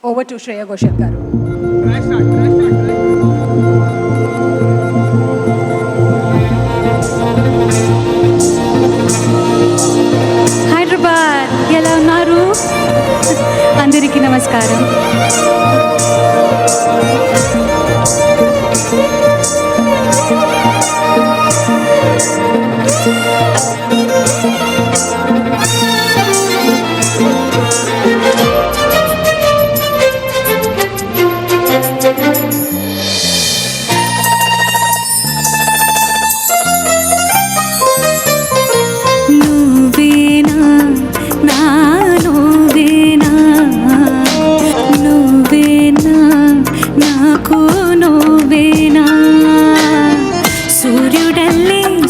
Over to Shreya Ghoshal garu. Hyderabad ఎలా ఉన్నారు? అందరికీ నమస్కారం.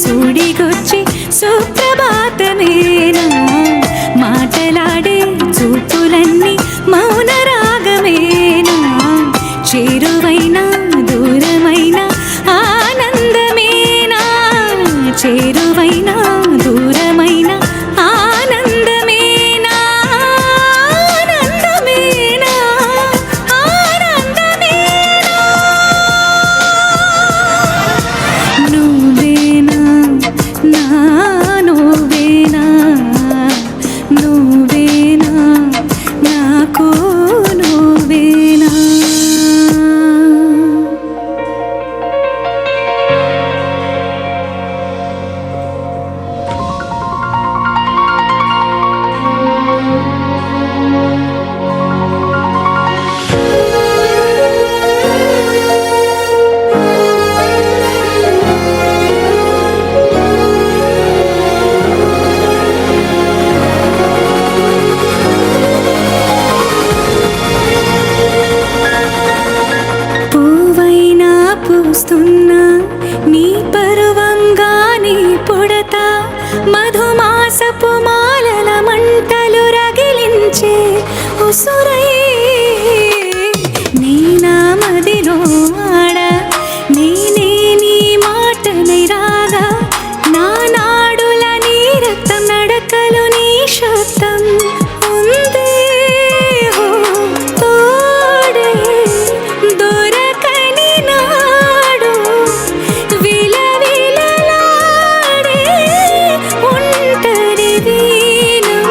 సూడిగొచ్చి సుప్రభాతమేనా మాటలాడే చూపులన్నీ మౌన రాగమేనా చేరువైనా దూరమైనా ఆనందమేనా చేరువైనా దూరమైనా ఆనందమేనా ఆనందమేనా ఆనందమేనా నువ్వేనా నువ్వేనా నువ్వేనా నాకు నువ్వేనా పూస్తున్నా నీ పరువంగానే పుడతా మధుమాసపు మాలల మంటలు రగిలించే ఉసురై నీ నామదిలో ఆడ నేనే నీ మాటనై రాగా నా నాడుల నీ రక్తం నడకలు నీ శబ్దం ఉంది తోడే దొరకని నాడు విలవిలలాడే ఒంటరి వీణం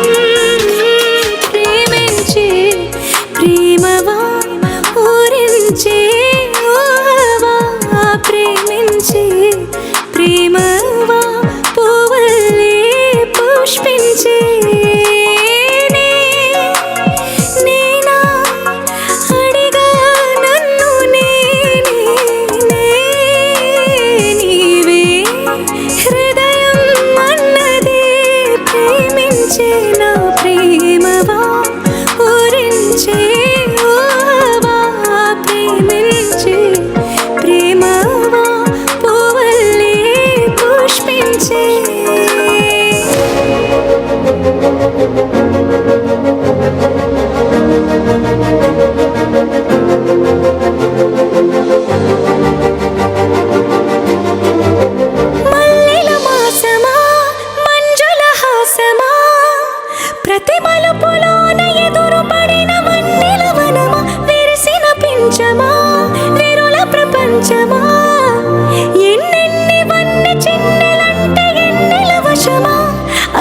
ప్రేమించే ప్రేమవా ఊరించే ఓవా ప్రేమించే ప్రేమవా పువ్వులే పుష్పించే నేనా అడిగా నన్ను నీవే హృదయం అన్నదే ప్రేమించే నా ప్రేమవా ఊరించే ఓవా ప్రేమించే ప్రేమవా పువ్వులే పుష్పించే మల్లెల మాసమా మంజుల హాసమా ప్రతి మలుపులోన ఎదురు పడిన వన్నెల వనమా విరిసిన పించమా విరుల ప్రపంచమా ఎన్నెన్ని వన్నె చిన్నెలంటే ఎన్నెల వశమా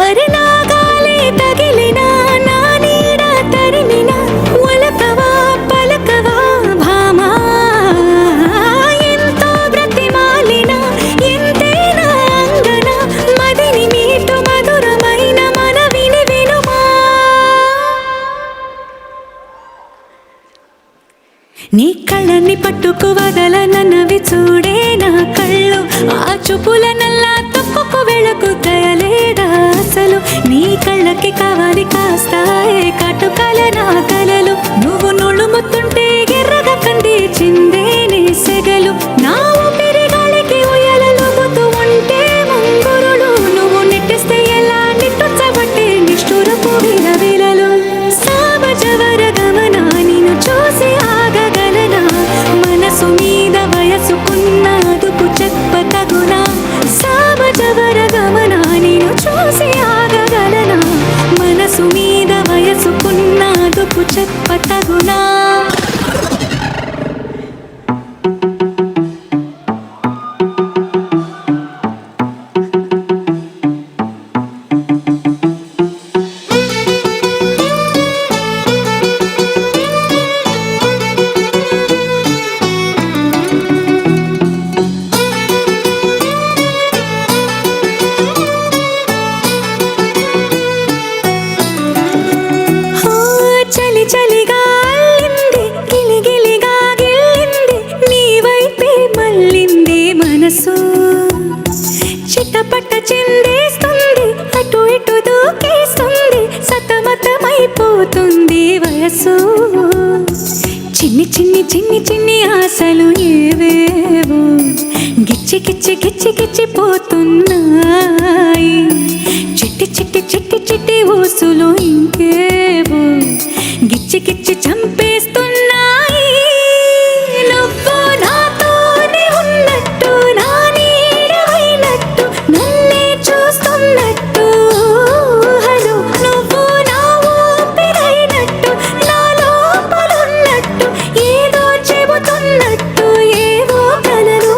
అరి నాగాలే తగిలినా నా నీడ తరిమిన ఒలకవా పలకవా భామా ఎంతో బ్రతిమాలిన ఎంతేనా అంగన మదిని మీటు మధురమైన మనవిని వినుమా నీ కళ్ళని పట్టుకు వదలనన్నవి చూడే నా కళ్ళు ఆ చూపుల నల్లా తప్పుకు వెళకు దయలేదా అసలు నీ కళ్ళకి కావాలి కాస్తాయే కాటుకాల నా కలలు నువ్వు నుళుముతుంటే ఎర్రగా కంది చిందేనే సెగలు నా ఊపిరి గాలికి ఉయ్యాలలుగుతూ ఉంటే ముంగురులు నువ్వు నెట్టిస్తే ఎలా నిట్టుచ్చబట్టే నిష్ఠురపు విలవిలలు సామజవర గమనా నిన్ను చూసి ఆగగలనా మనసు మీద వయసుకున్న అదుపు చెప్పతగునా సామజవర గమనా నిన్ను చూసి ఆగగలనా మనసు మీద వయసుకున్న అదుపు చెప్పతగునా చలిగా అల్లింది గిలిగిలిగా గిల్లింది నీ వైపే మళ్ళింది మనసు చిటపట చిందేస్తుంది అటు ఇటు దూకేస్తుంది సతమతమైపోతుంది వయసు చిన్ని చిన్ని చిన్ని చిన్ని ఆశలు ఏవేవో గిచ్చి గిచ్చి గిచ్చి గిచ్చిపోతున్నాయి చిట్టి చిట్టి చిట్టి చిట్టి ఊసులు ఇంకేవో గిచ్చి గిచ్చి చంపేస్తున్నాయి నువ్వు నాతోనే ఉన్నట్టు నా నీడవైనట్టు నన్నే చూస్తున్నట్టు హలో నువ్వు నా ఊపిరైనట్టు నా లోపలున్నట్టు ఏదో చెబుతున్నట్టు ఏవో కలలు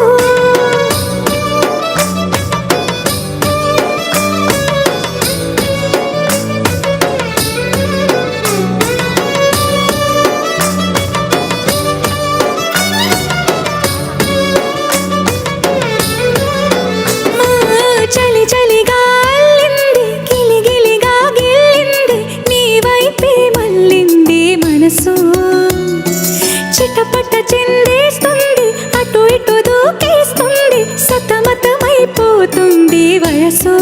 చలి చలిగా అల్లింది గిలిగిలిగా గిల్లింది నీ వైపే మళ్ళింది మనసు చిటపట చిందేస్తుంది అటు ఇటు దూకేస్తుంది సతమతమైపోతుంది వయసు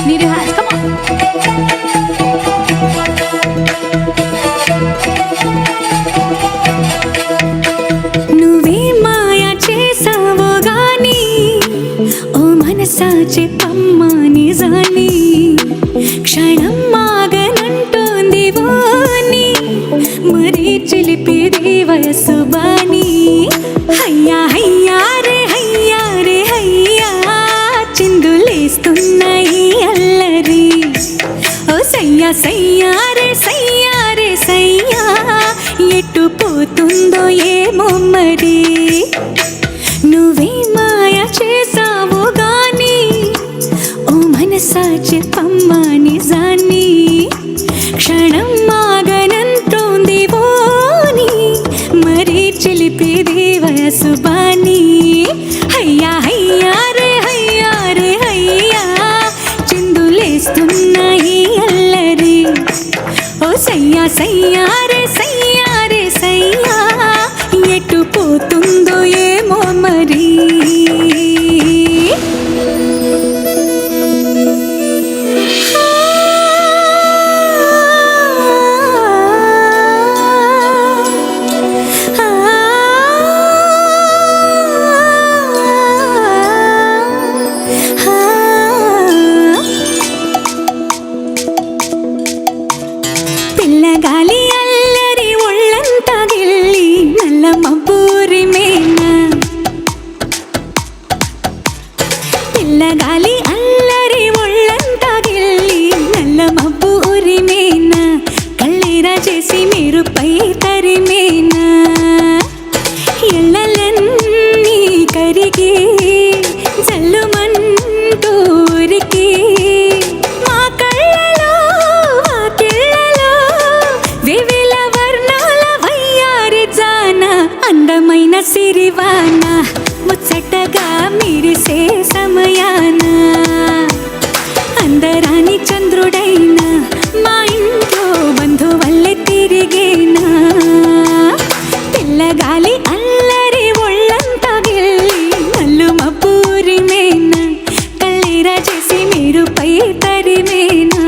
Need your hands, come on. నువ్వే మాయా చేసావో గాని ఓ మనసా చెప్పమ్మా నిజాన్ని క్షణం మాగనంటోంది వాణి మరీ చిలిపిది వయసు బాని హయ్యా హయ్యా రే హయ్యా రే హయ్యా చిందులేస్తున్నాయి అల్లరి ఓ సయ్యా సయ్యా రే సయ్యా రే సయ్యా ఎటు పోతుందో ఏమో మరి నువ్వే మాయ చేసావు గాని ఓ మనసా చెప్పమ్మా నిజాన్ని క్షణం మాగనంటోంది వాణి మరీ చిలిపిది వయసు బాని హయ్యా హయ్యా రే హయ్యా రే హయ్యా చిందులేస్తున్నాయి అల్లరి ఓ సయ్యా సయ్యా రే సయ్యా రే సయ్యా ఎటు పోతుందో ఏమో మరి పిల్లగాలి అల్లరి ఒళ్ళంతా గిల్లి నల్ల మబ్బూరి మేనా పిల్లగాలి అల్లరి ఒళ్ళంతా గిల్లి నల్ల మబ్బూరి మేనా కళ్ళేరా చేసి మీరు పై తరిమేనా ఎళ్ళలన్నీ కరిగి జల్లుమంటూరికి మా కళ్ళలో వాకిళ్ళలో వివిల వర్ణాల వయ్యారి జాన అందమైన సిరివాన ముచ్చటగా మిరిసే సమయాన అందరాని చంద్రుడైనా మా ఇంట్లో బంధువల్లే తిరిగేనా పిల్లగాలి అల్లరి ఒళ్ళంతా గిల్లి నల్లు మబ్బూరి మేనా కళ్ళేరా చేసి మీరు పై తరిమేనా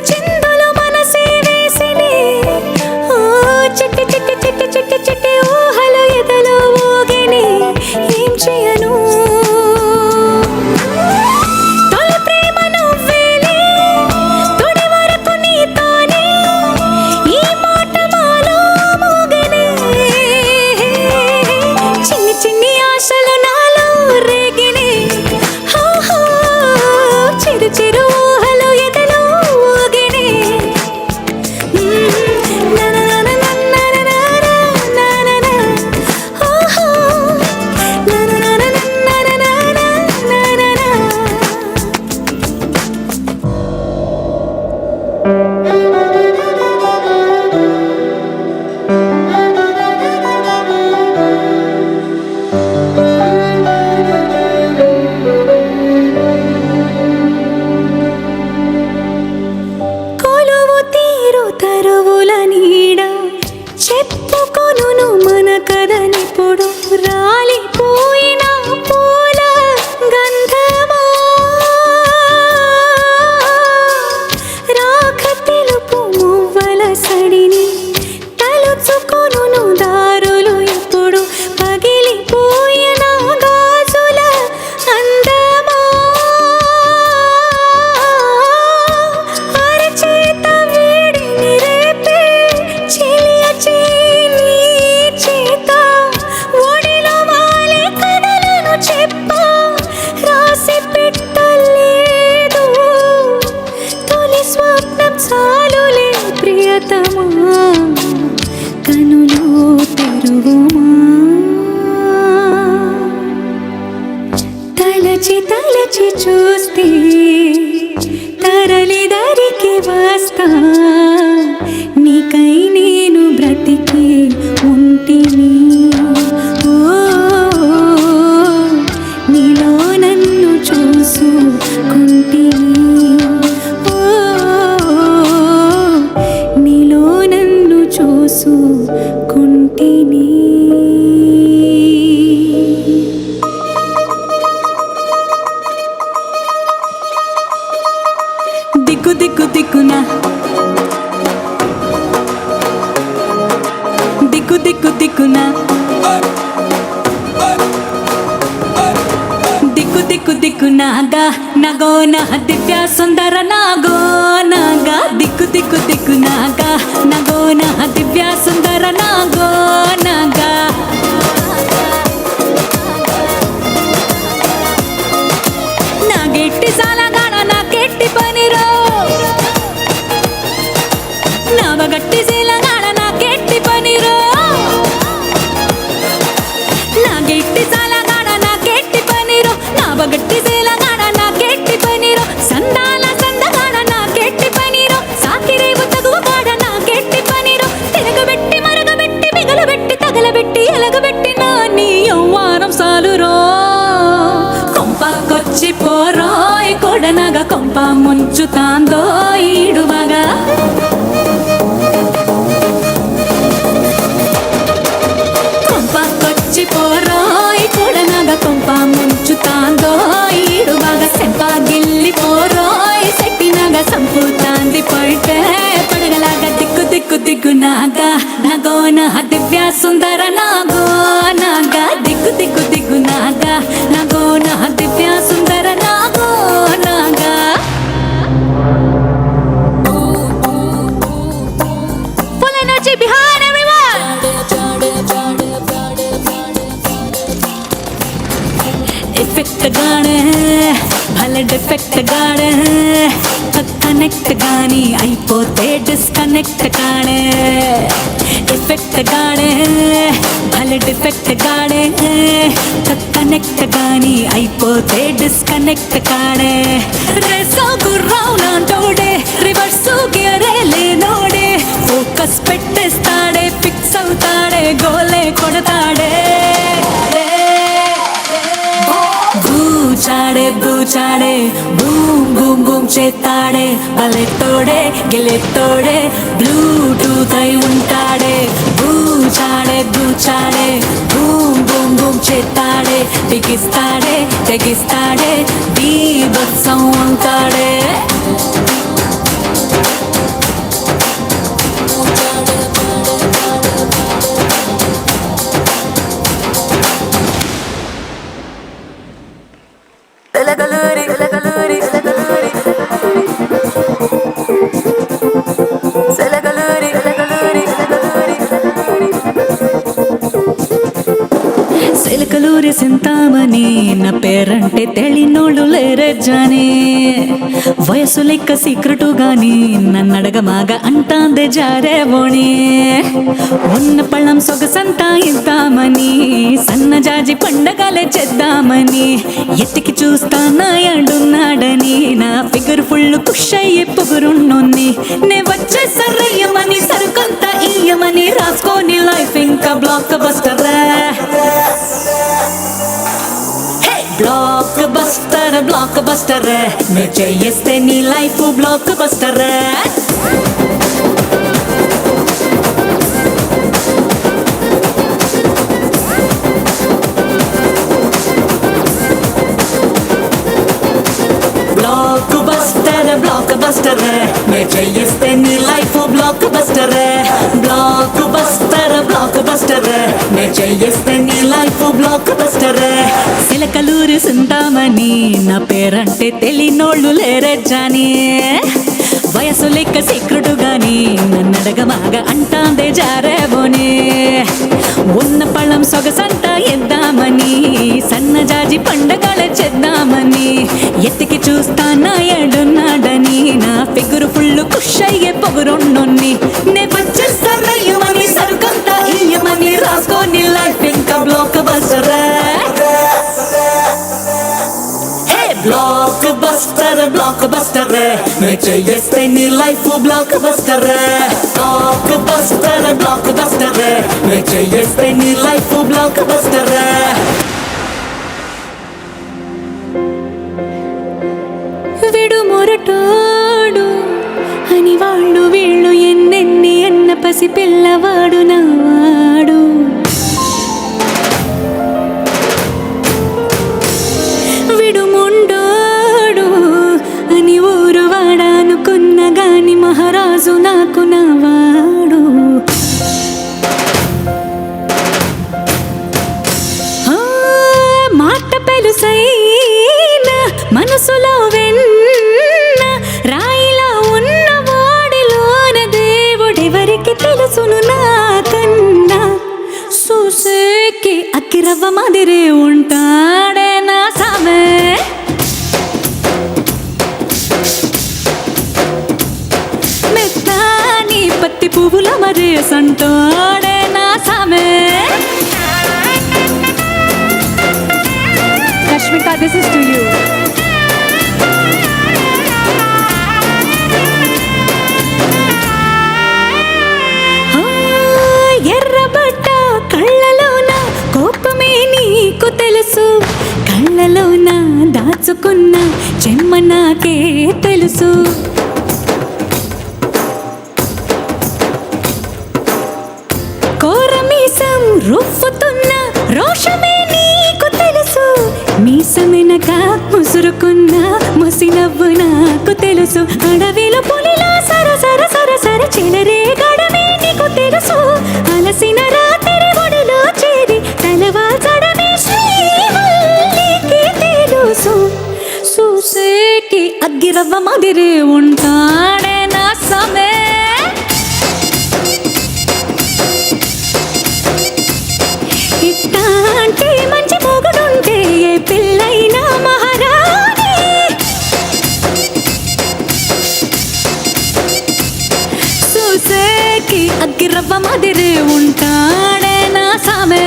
చిందులు మనసే వేసినే ఓ చిట్టి చిట్టి చిట్టి చిట్టి చిట్టి ఊహలు ఎదలో ఊగినే ఏం చేయను తొలి ప్రేమ నువ్వేలే తొడి వరకు నీతోనే ఈ మాట మాలో మోగనే చిన్ని చిన్ని ఆశలు నాలో రేగినే హో హో చిరు చిరు ఊహలు ఎదలో ఊగినే కొలువు తీరు తరువుల నీడ చెప్పుకొనును మన కథనిప్పుడు రాలిపోయిన పూల గంధమా రాక తెలుపు మువ్వల సడిని తలుచుకొనును దారులు ఎప్పుడు పగిలిపోయిన గాజుల అందమా అరచేత వేడిని రేపే చెలియ చేని చేత ఒడిలో వాలి కథలను చెప్పా రాసి పెట్టలేదు తొలి స్వప్నం చాలులే ప్రియతమా కనులు తెరువుమా తలచి తలచి చూస్తే తరలి దరికి వస్తా నీకై నేను బ్రతికి ఉంటిని ఓ నీలో నన్ను చూసుకుంటిని ఓ నీలో నన్ను చూసుకుంటిని దిక్కు దిక్కు దిక్కున దిక్కు దిక్కు దిక్కున దిక్కు దిక్కు దిక్కునాగా నగోన దివ్య సుందర నాగోనగా దిక్కు దిక్కు దిక్కునాగా నగోన దివ్య సుందర నాగోనగా నా గెట్టి సాలగాడ నా గెట్టి పనిరో నావగట్టి శీలగాడ నా గెట్టి పనిరో నా గెట్టి సాలగాడ నా గెట్టి పనిరో నావగట్టి శీలగాడ నా గెట్టి పనిరో సందాల సందగాడ నా గెట్టి పనిరో సాకిరేవు తగువగాడ నా గెట్టి పనిరో తిరగబెట్టి మరగబెట్టి మిగలబెట్టి తగలబెట్టి ఎలగబెట్టి నా నీ యవ్వానం సాలురో కొంపకొచ్చి పోరోయ్ కొడనగా కొంప ముంచుతాందో ఈడువగా కొంపకొచ్చి పోరోయ్ కొడనగా కొంప ముంచుతాందో ఈడువగా సెంప గిల్లి పోరోయ్ సెట్టినగా సంపుతాంది పట్టే పడగలాగా దిక్కు దిక్కు దిగునాగా నగోన దివ్య సుందర నాగోనగా దిక్కు దిక్కు దిగునాగా నగోన దివ్య సుందర నాగోనగా Full energy behind everyone. Effect गाने भले डिफेक्ट गाने कनेक्ट गानी అయిపోతే డిస్కనెక్ట్ గానే ఎఫెక్ట్ గానే భలే డిఫెక్ట్ గానే కనెక్ట్ గాని అయిపోతే డిస్కనెక్ట్ గానే రేసో గుర్రావు నాంటోడే రివర్స్ గేరే లేనోడే ఫోకస్ పెట్టేస్తాడే ఫిక్స్ అవుతాడే గోలే కొడతాడే బూచాడే బూచాడే బూమ్ బూమ్ బూమ్ చేస్తాడే బలెత్తోడే గెలెత్తోడే బ్లూటూత్ అయి ఉంటాడే బూచాడే బూచాడే బూమ్ బూమ్ బూమ్ చేస్తాడే బిగిస్తాడే తెగిస్తాడే బీభత్సం ఉంటాడే సెలకలూరి సింతామణి నా పేరంటే తెలినోళ్ళు లేరే జాని వయసు లెక్క సీక్రెటు గాని నన్నడగమాగా అంటాందే జారేవోణి ఉన్న పళ్ళం సొగసంతా ఇద్దామని సన్నజాజి పండగలే చేద్దామని ఎత్తికి చూస్తానా అంటున్నాడని నా ఫిగర్ ఫుల్ కుష్ అయ్యే పొగురున్నోన్ని నే వచ్చే సరయ్యమని సరుకొంత ఇయ్యమని రాసుకోని లైఫ్ ఇంకా బ్లాక్ బస్టర్ బ్లాక్ బస్టర్ నే చేయిస్తే నీ life block buster block buster నే చేయిస్తే నీ life block buster block buster నే చేయిస్తే నీ లైఫ్ బ్లాక్ బస్టర్ సిలకలూరి సింతామణి నా పేరంటే తెలినోళ్ళు లేరే జాని వయసు లెక్క సీక్రెటు గాని నన్నడగమాగా అంటాందే జారేవోని ఉన్న పళ్ళం సొగసంతా ఎద్దామని సన్నజాజి పండగల చేద్దామని ఎత్తికి చూస్తానా ఏడున్నాడని నా ఫిగర్ ఫుల్ కుష్ అయ్యే పొగురున్నోన్ని నే వచ్చేస్తారయ్యమని సరుకంతా ఇయ్యమని రాసుకోని లైఫ్ ఇంకా బ్లాక్ బస్టర్ బ్లాక్ బస్టర్ నే చేయిస్తే నీ life block buster block buster నే చేయిస్తే నీ లైఫ్ బ్లాక్ బస్టర్ విడు మొరటోడు అని వాళ్ళు వీళ్ళు ఎన్నెన్ని అన్న పసి పిల్లవాడు నావాడు విడు మొండోడు అని ఊరు వాడానుకున్న గాని మహారాజు నాకు నావాడు మాట పెలుసైన మనసులో వెన్న రాయిలా ఉన్న వాడిలోన దేవుడెవరికి తెలుసును నాకన్నా చూసేకి అక్కిరవ్వ మాదిరే ఉంటాడే నా సామె మెత్తాని పత్తి పువ్వుల మరే సంటోడే నా సామె Rashmika, this is to you. ఎర్రబట్ట కళ్ళలోన కోపమే నీకు తెలుసు కళ్ళలోన దాచుకున్న చెమ్మ నాకే తెలుసు కోరమీసం రుఫ్ఫుతున్న రోషమే నీకు తెలుసు మీసమెనక ముసురుకున్న ముసినవ్వు నాకు తెలుసు అడవిలో పులిలా సర సర సర సర చెలరే గడమే నీకు తెలుసు అలసిన రాత్రి ఒడిలో చేరి తలవాల్చడమే శ్రీవల్లికి తెలుసు చూసేకి అగ్గిరవ్వ మాదిరి ఉంటాడే నా సమే ఇట్టాంటి మంచి మొగుడుంటే ఏ పిల్లైనా మహారాణి చూసేకి అగ్గిరవ్వ మాదిరి ఉంటాడే నా సామె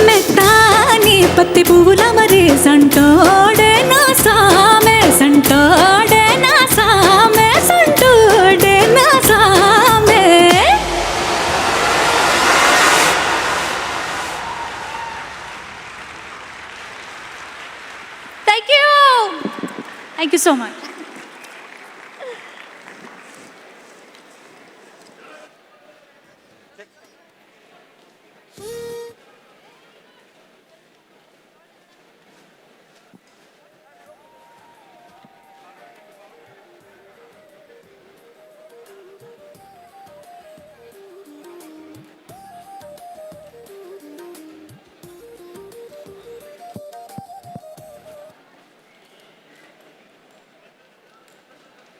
మెత్తాని పత్తి పువ్వుల మరి సంటోడే నా సామె సంటోడే నా సామె సంటోడే నా సామె Thank you so much.